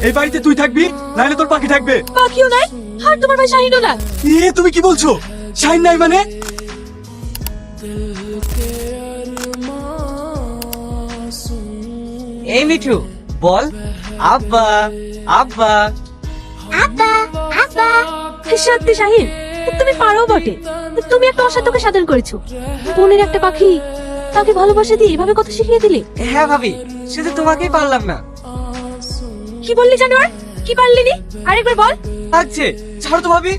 এই বাড়িতে তুই থাকবি, নাহলে তোর পাখি থাকবে। পাখিও নাই আর তোমার ভাই শাহিনও না। তুমি কি বলছো? শাহিন নাই মানে? এই মিঠু বল। আব্বা আব্বা আব্বা আব্বা। সত্যি শাহিন, তুমি পারো বটে। তুমি একটা অসাধ্যকে সাধন করেছো। বোনের একটা পাখি তাকে ভালোবাসা দিয়ে এভাবে কথা শিখিয়ে দিলে। হ্যাঁ ভাবি, শুধু তোমাকেই পারলাম না। কি বললি জানোয়ার? কি পারলি নি? আরেকবার বল। থাকছে, ছাড়ো তো ভাবি।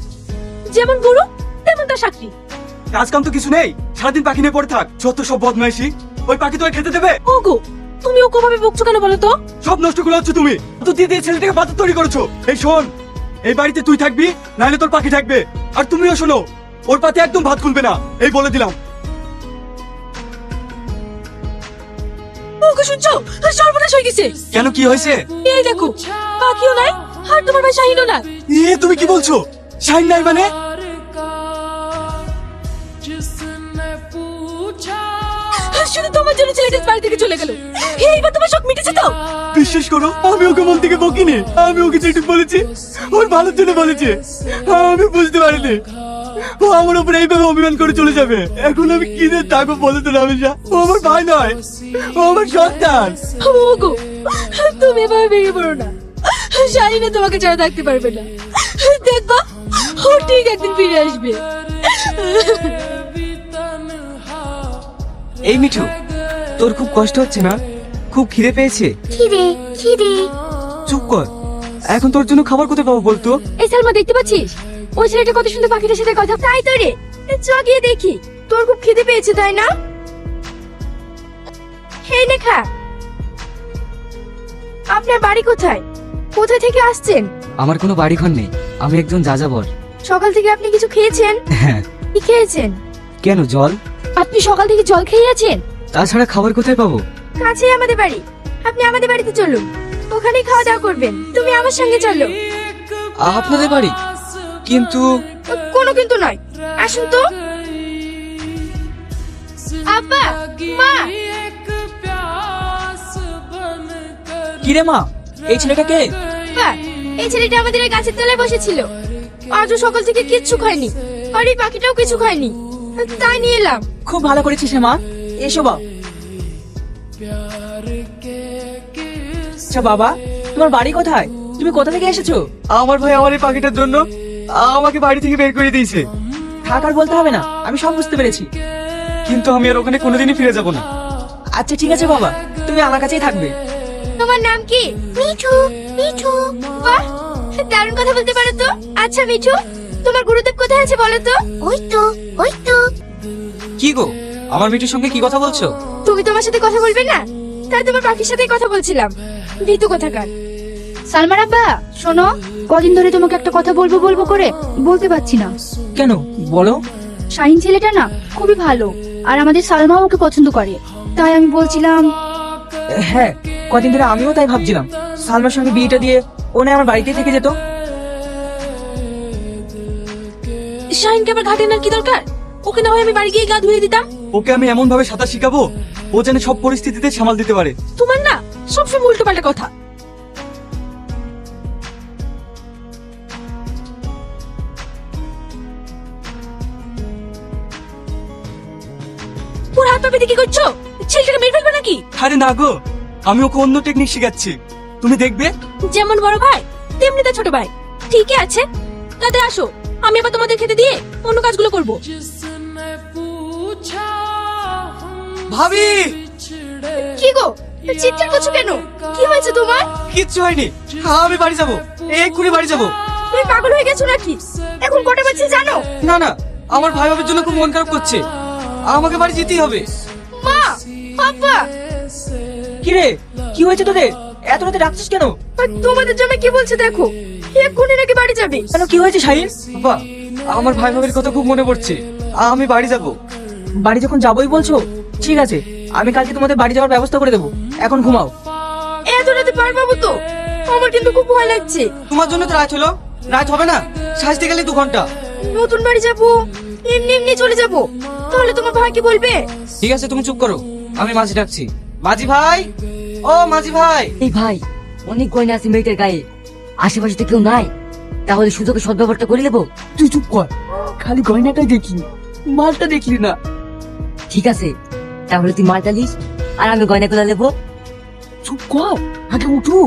যেমন গরু তেমন তার সাক্ষী। কাজ কাম তো কিছু নেই, সারাদিন পাখি নিয়ে পড়ে থাক। যত সব বদমাইশি। ওই পাখি তোকে খেতে দেবে? ওগো, তুমি ওকে ভাবে বকছো কেন বলো তো? সব নষ্ট করে হচ্ছে তুমি। তো দিয়ে ছেলেটাকে বাচ্চা তৈরি করেছো। এই শোন, এই বাড়িতে তুই থাকবি, নাহলে তোর পাখি থাকবে। আর তুমিও শোনো, ওর পাতে একদম ভাত খুলবে না, এই বলে দিলাম। ওকে শুনছো? সর্বনাশ হয়ে গেছে। কেন, কি হয়েছে? এই দেখো, পাখিও নাই আর তোমার ভাই শাহিনও না। তুমি কি বলছো? শাহিন নাই মানে? শুধু তোমার জন্য ছেলেটা বাড়ি থেকে চলে গেল। এইবার তোমার শখ মিটেছে তো? বিশ্বাস করো, আমি ওকে মন থেকে বকিনি। আমি ওকে যেটুকু বলেছি ওর ভালোর জন্য বলেছি। আমি বুঝতে পারিনি ও আমার উপর এইভাবে অভিমান করে চলে যাবে। এখন আমি কি দিয়ে থাকবো বলে তো রামিসা? ও আমার ভাই নয়, ও আমার সন্তান। ওগো, তুমি এভাবে ভেঙে পড়ো না। শাহিনা তোমাকে ছাড়া থাকতে পারবে না। দেখবা, ও ঠিক একদিন ফিরে আসবে। এই মিঠু, তোর খুব কষ্ট হচ্ছে না? খুব খিদে পেয়েছে? খিদে খিদে। চুপ কর, এখন তোর জন্য খাবার কোথায় পাবো বলতো? এই সালমা, দেখতে পাচ্ছিস ওই ছেলেটা কত সুন্দর পাখিটার সাথে কথা? তাই তো রে, চ গিয়ে দেখি। তোর খুব খিদে পেয়েছে তাই না? এই নে খা। আপনার বাড়ি কোথায়? কোথা থেকে আসছেন? আমার কোনো বাড়ি ঘর নেই, আমি একজন যাযাবর। সকাল থেকে আপনি কিছু খেয়েছেন? হ্যাঁ। কি খেয়েছেন? কেন, জল? আপনি সকাল থেকে জল খেয়ে আছেন? তাছাড়া খাবার কোথায় পাবো? কাছেই আমাদের বাড়ি, আপনি আমাদের বাড়িতে চলুন, ওখানেই খাওয়া দাওয়া করবেন। তুমি আমার সঙ্গে চলো। আপনাদের বাড়ি? কিন্তু কোনো কিন্তু নয়, আসুন তো। আব্বা, মা। কিরে মা, এই ছেলেটা কে? আব্বা, এই ছেলেটা আমাদের এই গাছের তলায় বসেছিল। আজও সকাল থেকে কিচ্ছু খায়নি, আর এই পাখিটাও কিছু খায়নি, তাই নিয়ে এলাম। খুব ভালো করেছিস রে মা। এসো বাবা। আচ্ছা বাবা, তোমার বাড়ি কোথায়? তুমি কোথা থেকে এসেছো? আমার ভাই আমার এই পাখিটার জন্য আমাকে বাড়ি থেকে বের করে দিয়েছে। থাকার বলতে হবে না, আমি সব বুঝতে পেরেছি। কিন্তু আমি আর ওখানে কোনোদিনই ফিরে যাব না। আচ্ছা ঠিক আছে বাবা, তুমি আমার কাছেই থাকবে। তোমার নাম কি? মিঠু। মিঠু, বাহ, দারুণ কথা বলতে পারো তো। আচ্ছা মিঠু, তোমার গুরুদেব কোথায় আছে বলো তো? ওই তো, ওই তো। কি গো, আমার মিঠুর সঙ্গে কি কথা বলছো? তুমি তোমার সাথে কথা বলবে না, তাই তোমার পাখির সাথেই কথা বলছিলাম। ভীতু কোথাকার। সালমান আব্বা, শোনো, কদিন ধরে তোমাকে একটা কথা বলবো বলবো করে বলতে পারছি না। কেন, বলো। শাহিন ছেলেটা না খুবই ভালো, আর আমাদের সালমাও ওকে পছন্দ করে। তাই আমি বলছিলাম। হ্যাঁ, কদিন ধরে আমিও তাই ভাবছিলাম, সালমার সঙ্গে বিয়েটা দিয়ে ও না আমার বাড়িতে থেকে যেত। শাহিনকে আবার ঘাটে না কি দরকার? ওকে না হয় আমি বাড়ি গিয়ে গা ধুয়ে দিতাম। ওকে আমি এমন ভাবে সাঁতার শিখাবো ও যেন সব পরিস্থিতিতে সামাল দিতে পারে। তোমার না সবসময় উল্টো পাল্টা কথা। ওর হাত পা বেঁধে কি করছো? ছেলেটাকে মেরে ফেলবে নাকি? আরে না গো, আমি ওকে অন্য টেকনিক শেখাচ্ছি, তুমি দেখবে। যেমন বড় ভাই তেমনি তার ছোট ভাই। ঠিকই আছে, তাতে আসো, আমি আবার তোমাদের খেতে দিয়ে অন্য কাজগুলো করব। ভাবি, কি গো, চিৎকার করছো কেন? কি হয়েছে তোমার? কিচ্ছু হয়নি, আমি বাড়ি যাবো, এক্ষুনি বাড়ি যাবো। তুমি পাগল হয়ে গেছো নাকি? এখন কটা বাজছে জানো? না না, আমার ভাই বাবার জন্য খুব মন খারাপ করছে, আমাকে বাড়ি যেতেই হবে। মা, আব্বা। কি রে, কি হয়েছে তোদের? এত রাতে ডাকছিস কেন? আর তোমাদের জন্য কি বলছে দেখো, এক্ষুনি নাকি বাড়ি যাবে। কেন, কি হয়েছে শাহিন? বাবা, আমার ভাই ভাবির কথা খুব মনে পড়ছে, আমি বাড়ি যাবো। বাড়ি যখন যাবোই বলছো, ঠিক আছে, আমি কালকে তোমাদের বাড়ি যাওয়ার ব্যবস্থা করে দেবো। এখন ঘুমাও। এত রাতে পারবো তো? আমার কিন্তু খুব ভয় লাগছে। তোমার জন্য তো রাত হলো, রাত হবে না, সাজতে গেলে 2 ঘন্টা। নতুন বাড়ি যাবো, এমনি এমনি চলে যাবো, তাহলে তোমার ভাই কি বলবে? ঠিক আছে, তুমি চুপ করো, আমি মাঝি ডাকছি। মাঝি ভাই, ও মাঝি ভাই। এই ভাই, অনেক গয়না আছে মেয়েটার গায়ে, আশেপাশে তো কেউ নাই, তাহলে সুযোগে সদ্ব্যবহারটা করে নেবো। তুই চুপ কর, খালি গয়নাটাই দেখি, মালটা দেখলি না। ঠিক আছে, তাহলে তুই মালটা নিস আর আমি গয়নাগুলো নেবো। চুপ কর, আগে উঠু।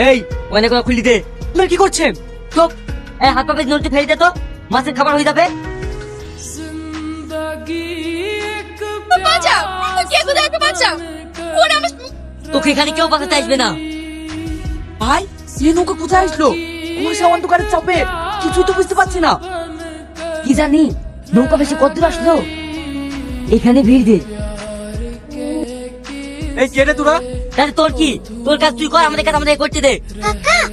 এই গয়নাগুলো খুলি দে। আপনারা কি করছেন? চুপ, এই হাত পা বেঁধে নদীতে ফেলে দে তো, মাছের খাবার হয়ে যাবে। বাঁচাও, কে কোথায় আমাকে বাঁচাও। ওরা আমার তোকে এখানে কেউ বাঁচাতে আসবে না। ভাই, এই নৌকা কোথায় আসলো? কুয়াশা অন্ধকারের চাপে কিছু তো বুঝতে পারছি না। কি জানি নৌকা বেশি কত দূর আসলো, এখানে ভিড় দে। এই কে রে তোরা? তাহলে তোর কি, তোর কাজ তুই কর, আমাদের কাজ আমাদের করতে দে। হ্যাঁ,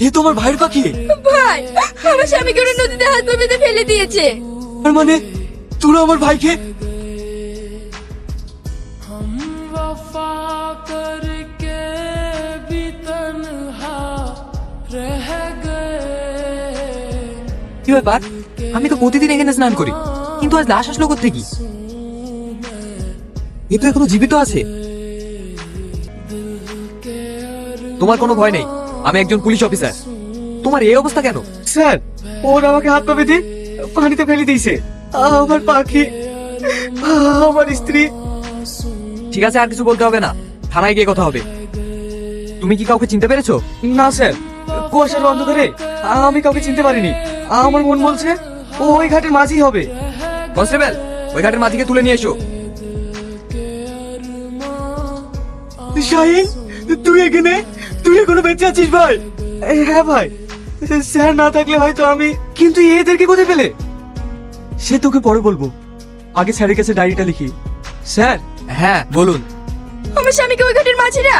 এ তো আমার ভাইয়ের পাখি। ভাই, আমার স্বামীকে ওরা নদীতে হাত পা বেঁধে ফেলে দিয়েছে। তার মানে তোরা আমার ভাইকে কি ব্যাপার? আমি তো প্রতিদিন এখানে স্নান করি, কিন্তু আজ লাশ আসলো কোথেকে? এ তো এখনো জীবিত আছে। তোমার কোনো ভয় নেই, আমি একজন পুলিশ অফিসার। তোমার এই অবস্থা কেন? স্যার, ওর আমাকে হাত পা বেঁধে পানিতে ফেলে দিয়েছে। আমার পাখি, আমার স্ত্রী। ঠিক আছে, আর কিছু বলতে হবে না, থানায় গিয়ে কথা হবে। তুমি কি কাউকে চিনতে পেরেছো? না স্যার, কুয়াশার অন্ধকারে আমি কাউকে চিনতে পারিনি। আমার মন বলছে ও ওই ঘাটের মাঝি হবে। কনস্টেবল, ওই ঘাটের মাঝিকে তুলে নিয়ে এসো। শাহিন, তুই এখানে? তুই এখনো বেঁচে আছিস ভাই? হ্যাঁ ভাই, স্যার না থাকলে হয়তো আমি। কিন্তু এদেরকে কোথায় পেলে? সে তোকে পরে বলবো, আগে স্যারের কাছে ডায়েরিটা লিখি। স্যার। হ্যাঁ বলুন। আমার স্বামীকে ওই ঘাটের মাঝিরা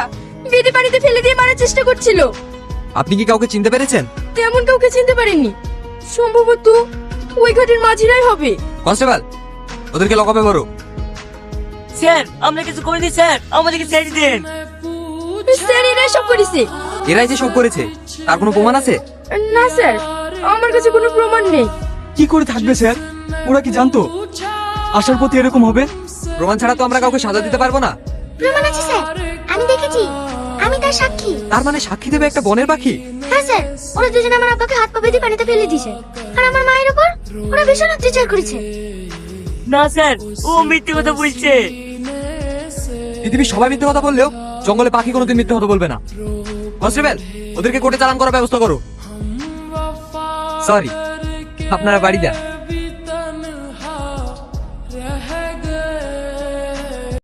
বেঁধে পানিতে ফেলে দিয়ে মারার চেষ্টা করছিল। আপনি কি কাউকে চিনতে পেরেছেন? তেমন কাউকে চিনতে পারেননি, সম্ভবত ওই ঘাটের মাঝিরাই হবে। কনস্টেবল, ওদেরকে লকআপে ভরো। স্যার আমরা কিছু করিনি স্যার, আমাদেরকে ছেড়ে দিন। স্যার এরাই সব করেছে। এরাই যে সব করেছে, তার কোনো প্রমাণ আছে? না স্যার, আমার কাছে কোনো প্রমাণ নেই। কি করে থাকবে স্যার? ওরা কি জানতো আসার পথে এরকম হবে? প্রমাণ ছাড়া তো আমরা কাউকে সাজা দিতে পারবো না। প্রমাণ আছে স্যার, আমি দেখেছি, আমি তার সাক্ষী। তার মানে সাক্ষী দেবে একটা বনের পাখি? হ্যাঁ স্যার, ওরা দুজনে আমার আব্বাকে হাত পা বেঁধে পানিতে ফেলে দিয়েছে, আর আমার মায়ের উপর ওরা ভীষণ অত্যাচার করেছে। না স্যার, ও মিথ্যে কথা বলছে। পৃথিবীর সবাই মিথ্যে কথা বললেও জঙ্গলে পাখি কোনোদিন মিথ্যে কথা বলবে না। কনস্টেবল, ওদেরকে কোর্টে চালান করার ব্যবস্থা করো। সরি, আপনারা বাড়ি যান।